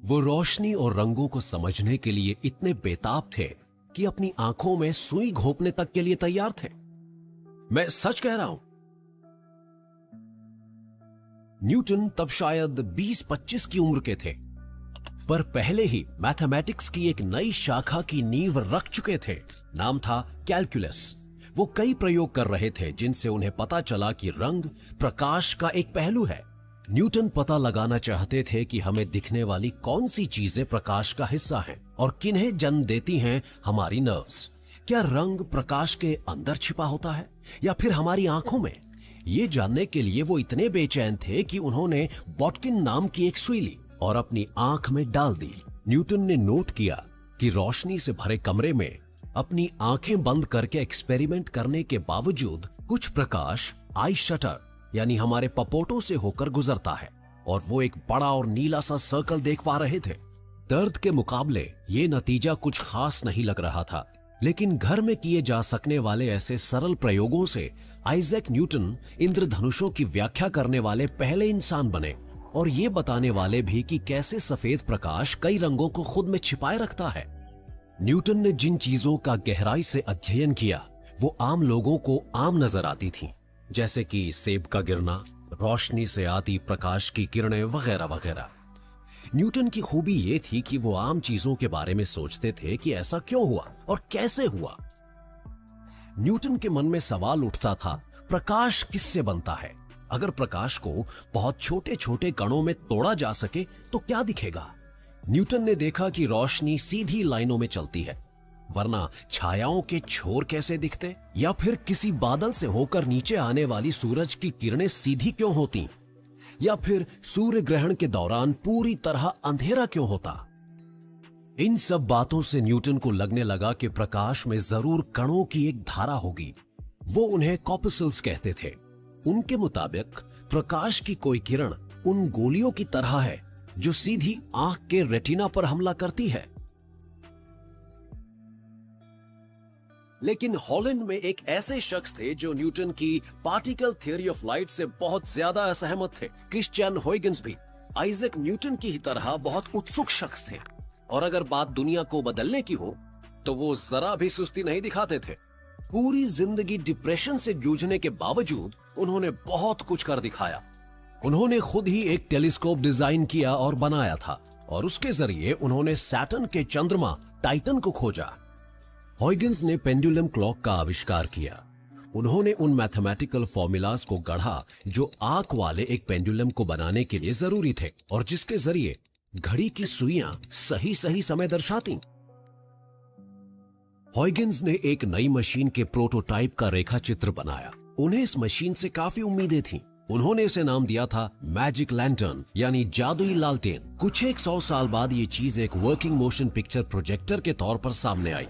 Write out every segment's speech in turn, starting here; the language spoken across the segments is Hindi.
वो रोशनी और रंगों को समझने के लिए इतने बेताब थे कि अपनी आंखों में सुई घोंपने तक के लिए तैयार थे। मैं सच कह रहा हूं। न्यूटन तब शायद 20-25 की उम्र के थे, पर पहले ही मैथमेटिक्स की एक नई शाखा की नींव रख चुके थे। नाम था कैलकुलस। वो कई प्रयोग कर रहे थे जिनसे उन्हें पता चला कि रंग प्रकाश का एक पहलू है। न्यूटन पता लगाना चाहते थे कि हमें दिखने वाली कौन सी चीजें प्रकाश का हिस्सा हैं और किन्हें जन्म देती हैं हमारी नर्व्स। क्या रंग प्रकाश के अंदर छिपा होता है या फिर हमारी आंखों में? ये जानने के लिए वो इतने बेचैन थे कि उन्होंने बॉटकिन नाम की एक सुई ली और अपनी आंख में डाल दी। न्यूटन ने नोट किया कि रोशनी से भरे कमरे में अपनी आंखें बंद करके एक्सपेरिमेंट करने के बावजूद कुछ प्रकाश आई शटर यानी हमारे पपोटों से होकर गुजरता है और वो एक बड़ा और नीला सा सर्कल देख पा रहे थे। दर्द के मुकाबले ये नतीजा कुछ खास नहीं लग रहा था, लेकिन घर में किए जा सकने वाले ऐसे सरल प्रयोगों से आइजैक न्यूटन इंद्रधनुषों की व्याख्या करने वाले पहले इंसान बने और ये बताने वाले भी कि कैसे सफेद प्रकाश कई रंगों को खुद में छिपाए रखता है। न्यूटन ने जिन चीजों का गहराई से अध्ययन किया वो आम लोगों को आम नजर आती थीं, जैसे कि सेब का गिरना, रोशनी से आती प्रकाश की किरणें वगैरह वगैरह। न्यूटन की खूबी ये थी कि वो आम चीजों के बारे में सोचते थे कि ऐसा क्यों हुआ और कैसे हुआ। न्यूटन के मन में सवाल उठता था, प्रकाश किससे बनता है? अगर प्रकाश को बहुत छोटे छोटे कणों में तोड़ा जा सके तो क्या दिखेगा? न्यूटन ने देखा कि रोशनी सीधी लाइनों में चलती है, वरना छायाओं के छोर कैसे दिखते? या फिर किसी बादल से होकर नीचे आने वाली सूरज की किरणें सीधी क्यों होती? या फिर सूर्य ग्रहण के दौरान पूरी तरह अंधेरा क्यों होता? इन सब बातों से न्यूटन को लगने लगा कि प्रकाश में जरूर कणों की एक धारा होगी। वो उन्हें कॉर्पस्कल्स कहते थे। उनके मुताबिक प्रकाश की कोई किरण उन गोलियों की तरह है जो सीधी आंख के रेटिना पर हमला करती है। लेकिन हॉलैंड में एक ऐसे शख्स थे जो न्यूटन की पार्टिकल थ्योरी ऑफ लाइट से बहुत ज्यादा असहमत थे। क्रिश्चियन हॉयगन्स भी आइजैक न्यूटन की ही तरह बहुत उत्सुक शख्स थे, और अगर बात दुनिया को बदलने की हो तो वो जरा भी सुस्ती नहीं दिखाते थे। पूरी जिंदगी डिप्रेशन से जूझने के बावजूद उन्होंने बहुत कुछ कर दिखाया। उन्होंने खुद ही एक टेलीस्कोप डिजाइन किया और बनाया था, और उसके जरिए उन्होंने सैटर्न के चंद्रमा टाइटन को खोजा। हॉयगन्स ने पेंडुलम क्लॉक का आविष्कार किया। उन्होंने उन मैथमेटिकल फॉर्मूलाज को गढ़ा जो आंख वाले एक पेंडुलम को बनाने के लिए जरूरी थे और जिसके जरिए घड़ी की सुइयां सही सही समय दर्शाती। हॉयगन्स ने एक नई मशीन के प्रोटोटाइप का रेखा चित्र बनाया। उन्हें इस मशीन से काफी उम्मीदें थीं। उन्होंने इसे नाम दिया था मैजिक लैंटर्न यानी जादुई लालटेन। कुछ 100 साल बाद ये चीज एक वर्किंग मोशन पिक्चर प्रोजेक्टर के तौर पर सामने आई।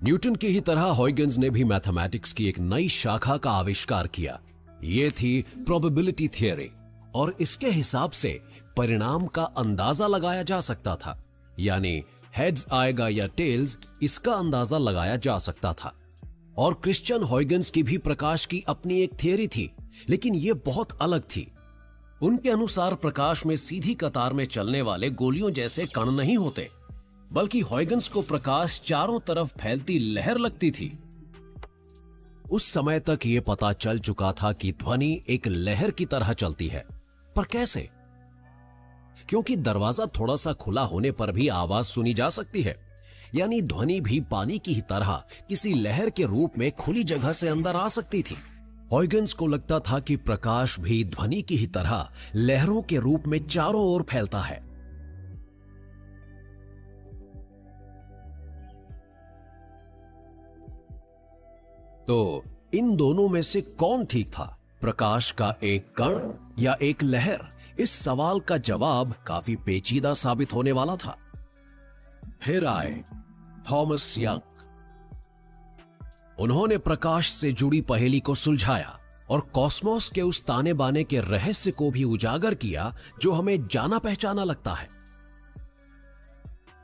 न्यूटन की ही तरह हॉयगन्स ने भी मैथमेटिक्स की एक नई शाखा का आविष्कार किया। ये थी प्रोबेबिलिटी थियरी, और इसके हिसाब से परिणाम का अंदाजा लगाया जा सकता था, यानी हेड्स आएगा या टेल्स, इसका अंदाजा लगाया जा सकता था। और क्रिश्चियन हॉयगन्स की भी प्रकाश की अपनी एक थियरी थी, लेकिन यह बहुत अलग थी। उनके अनुसार प्रकाश में सीधी कतार में चलने वाले गोलियों जैसे कण नहीं होते, बल्कि हॉयगन्स को प्रकाश चारों तरफ फैलती लहर लगती थी। उस समय तक यह पता चल चुका था कि ध्वनि एक लहर की तरह चलती है, पर कैसे? क्योंकि दरवाजा थोड़ा सा खुला होने पर भी आवाज सुनी जा सकती है, यानी ध्वनि भी पानी की ही तरह किसी लहर के रूप में खुली जगह से अंदर आ सकती थी। हॉयगन्स को लगता था कि प्रकाश भी ध्वनि की ही तरह लहरों के रूप में चारों ओर फैलता है। तो इन दोनों में से कौन ठीक था, प्रकाश का एक कण या एक लहर? इस सवाल का जवाब काफी पेचीदा साबित होने वाला था। फिर आए थॉमस यंग। उन्होंने प्रकाश से जुड़ी पहेली को सुलझाया और कॉस्मोस के उस ताने बाने के रहस्य को भी उजागर किया जो हमें जाना पहचाना लगता है।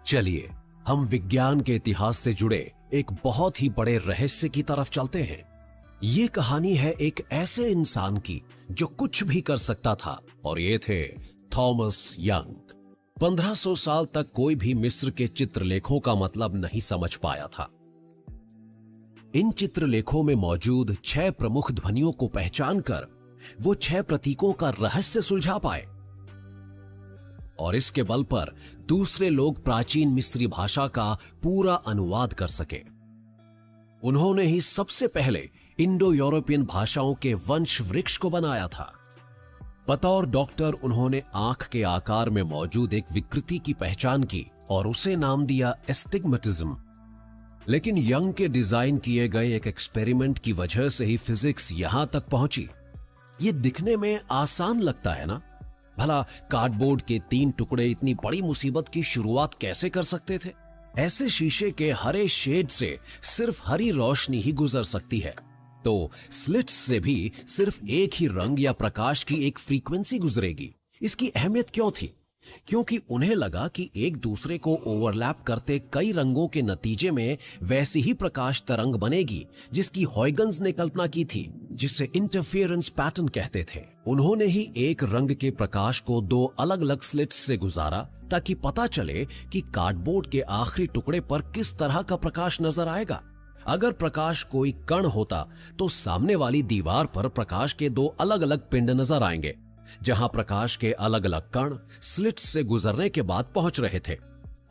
चलिए हम विज्ञान के इतिहास से जुड़े एक बहुत ही बड़े रहस्य की तरफ चलते हैं। ये कहानी है एक ऐसे इंसान की जो कुछ भी कर सकता था, और ये थे थॉमस यंग। 1500 साल तक कोई भी मिस्र के चित्रलेखों का मतलब नहीं समझ पाया था। इन चित्रलेखों में मौजूद 6 प्रमुख ध्वनियों को पहचान कर वो 6 प्रतीकों का रहस्य सुलझा पाए और इसके बल पर दूसरे लोग प्राचीन मिस्री भाषा का पूरा अनुवाद कर सके। उन्होंने ही सबसे पहले इंडो यूरोपियन भाषाओं के वंश वृक्ष को बनाया था। बतौर डॉक्टर उन्होंने आंख के आकार में मौजूद एक विकृति की पहचान की और उसे नाम दिया एस्टिग्मेटिज्म। लेकिन यंग के डिजाइन किए गए एक एक्सपेरिमेंट की वजह से ही फिजिक्स यहां तक पहुंची। ये दिखने में आसान लगता है ना, भला कार्डबोर्ड के 3 टुकड़े इतनी बड़ी मुसीबत की शुरुआत कैसे कर सकते थे? ऐसे शीशे के हरे शेड से सिर्फ हरी रोशनी ही गुजर सकती है, तो स्लिट्स से भी सिर्फ एक ही रंग या प्रकाश की एक फ्रीक्वेंसी गुजरेगी। इसकी अहमियत क्यों थी? क्योंकि उन्हें लगा कि एक दूसरे को ओवरलैप करते कई रंगों के नतीजे में वैसी ही प्रकाश तरंग बनेगी जिसकी हॉयगन्स ने कल्पना की थी, जिसे इंटरफेरेंस पैटर्न कहते थे। उन्होंने ही एक रंग के प्रकाश को 2 अलग अलग स्लिट्स से गुजारा ताकि पता चले कि कार्डबोर्ड के आखिरी टुकड़े पर किस तरह का प्रकाश नजर आएगा। अगर प्रकाश कोई कण होता तो सामने वाली दीवार पर प्रकाश के 2 अलग अलग पिंड नजर आएंगे, जहां प्रकाश के अलग अलग कण स्लिट्स से गुजरने के बाद पहुंच रहे थे।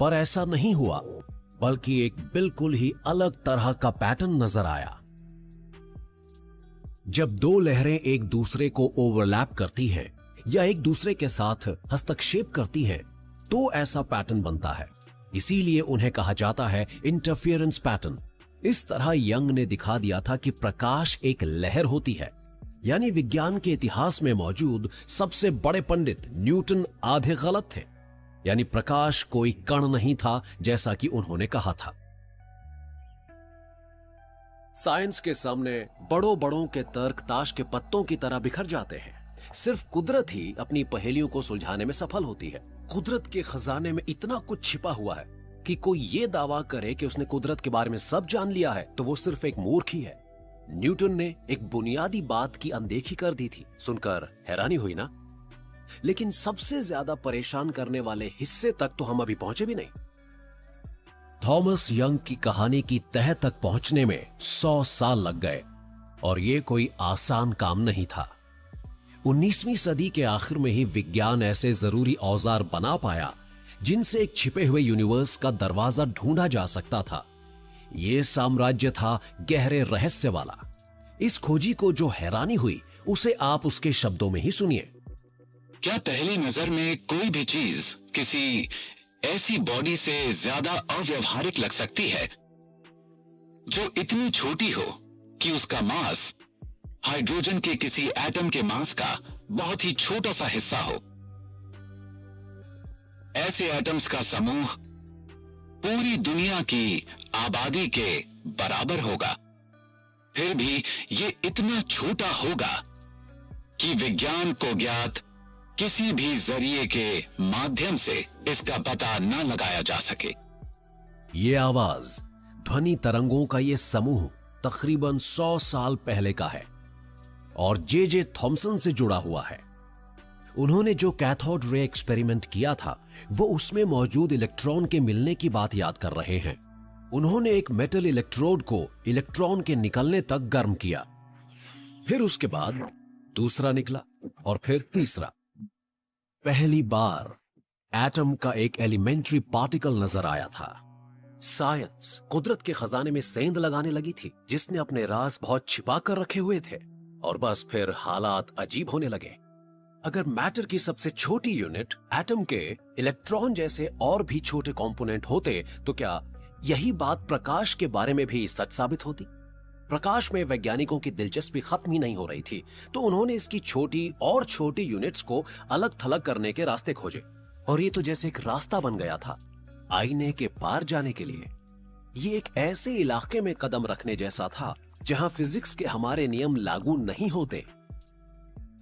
पर ऐसा नहीं हुआ, बल्कि एक बिल्कुल ही अलग तरह का पैटर्न नजर आया। जब 2 लहरें एक दूसरे को ओवरलैप करती हैं या एक दूसरे के साथ हस्तक्षेप करती हैं, तो ऐसा पैटर्न बनता है। इसीलिए उन्हें कहा जाता है इंटरफेरेंस पैटर्न। इस तरह यंग ने दिखा दिया था कि प्रकाश एक लहर होती है। यानी विज्ञान के इतिहास में मौजूद सबसे बड़े पंडित न्यूटन आधे गलत थे। यानी प्रकाश कोई कण नहीं था, जैसा कि उन्होंने कहा था। साइंस के सामने बड़ों बड़ों के तर्क ताश के पत्तों की तरह बिखर जाते हैं। सिर्फ कुदरत ही अपनी पहेलियों को सुलझाने में सफल होती है। कुदरत के खजाने में इतना कुछ छिपा हुआ है कि कोई ये दावा करे कि उसने कुदरत के बारे में सब जान लिया है तो वो सिर्फ एक मूर्ख ही है। न्यूटन ने एक बुनियादी बात की अनदेखी कर दी थी। सुनकर हैरानी हुई ना? लेकिन सबसे ज्यादा परेशान करने वाले हिस्से तक तो हम अभी पहुंचे भी नहीं। थॉमस यंग की कहानी की तह तक पहुंचने में 100 साल लग गए और यह कोई आसान काम नहीं था। 19वीं सदी के आखिर में ही विज्ञान ऐसे जरूरी औजार बना पाया जिनसे एक छिपे हुए यूनिवर्स का दरवाजा ढूंढा जा सकता था। यह साम्राज्य था गहरे रहस्य वाला। इस खोजी को जो हैरानी हुई उसे आप उसके शब्दों में ही सुनिए। क्या पहली नजर में कोई भी चीज किसी ऐसी बॉडी से ज्यादा अव्यवहारिक लग सकती है जो इतनी छोटी हो कि उसका मास हाइड्रोजन के किसी एटम के मास का बहुत ही छोटा सा हिस्सा हो? ऐसे एटम्स का समूह पूरी दुनिया की आबादी के बराबर होगा, फिर भी ये इतना छोटा होगा कि विज्ञान को ज्ञात किसी भी जरिए के माध्यम से इसका पता न लगाया जा सके। ये आवाज, ध्वनि तरंगों का ये समूह तकरीबन 100 साल पहले का है और जे थॉमसन से जुड़ा हुआ है। उन्होंने जो कैथोड रे एक्सपेरिमेंट किया था वो उसमें मौजूद इलेक्ट्रॉन के मिलने की बात याद कर रहे हैं। उन्होंने एक मेटल इलेक्ट्रोड को इलेक्ट्रॉन के निकलने तक गर्म किया, फिर उसके बाद दूसरा निकला और फिर तीसरा। पहली बार एटम का एक एलिमेंट्री पार्टिकल नजर आया था। साइंस कुदरत के खजाने में सेंध लगाने लगी थी, जिसने अपने राज बहुत छिपा कर रखे हुए थे। और बस फिर हालात अजीब होने लगे। अगर मैटर की सबसे छोटी यूनिट एटम के इलेक्ट्रॉन जैसे और भी छोटे कंपोनेंट होते तो क्या यही बात प्रकाश के बारे में भी सच साबित होती? प्रकाश में वैज्ञानिकों की दिलचस्पी खत्म ही नहीं हो रही थी, तो उन्होंने इसकी छोटी और छोटी यूनिट्स को अलग थलग करने के रास्ते खोजे। और ये तो जैसे एक रास्ता बन गया था आईने के पार जाने के लिए। ये एक ऐसे इलाके में कदम रखने जैसा था जहां फिजिक्स के हमारे नियम लागू नहीं होते।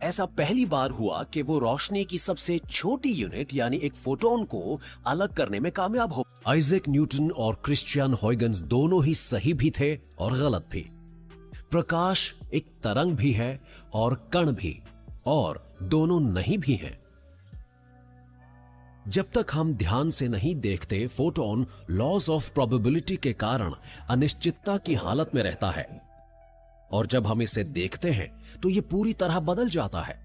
ऐसा पहली बार हुआ कि वो रोशनी की सबसे छोटी यूनिट यानी एक फोटोन को अलग करने में कामयाब हो। आइजैक न्यूटन और क्रिश्चियन हॉयगन्स दोनों ही सही भी थे और गलत भी। प्रकाश एक तरंग भी है और कण भी, और दोनों नहीं भी हैं। जब तक हम ध्यान से नहीं देखते, फोटोन लॉज ऑफ प्रोबेबिलिटी के कारण अनिश्चितता की हालत में रहता है, और जब हम इसे देखते हैं तो यह पूरी तरह बदल जाता है।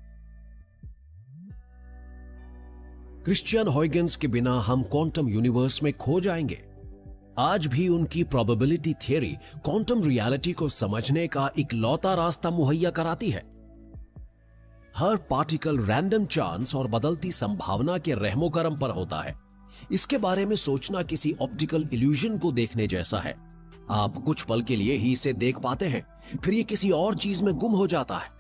क्रिश्चियन हॉयगेंस के बिना हम क्वांटम यूनिवर्स में खो जाएंगे। आज भी उनकी प्रोबेबिलिटी थियरी क्वांटम रियलिटी को समझने का इकलौता रास्ता मुहैया कराती है। हर पार्टिकल रैंडम चांस और बदलती संभावना के रहमो करम पर होता है। इसके बारे में सोचना किसी ऑप्टिकल इल्यूजन को देखने जैसा है। आप कुछ पल के लिए ही इसे देख पाते हैं, फिर ये किसी और चीज में गुम हो जाता है।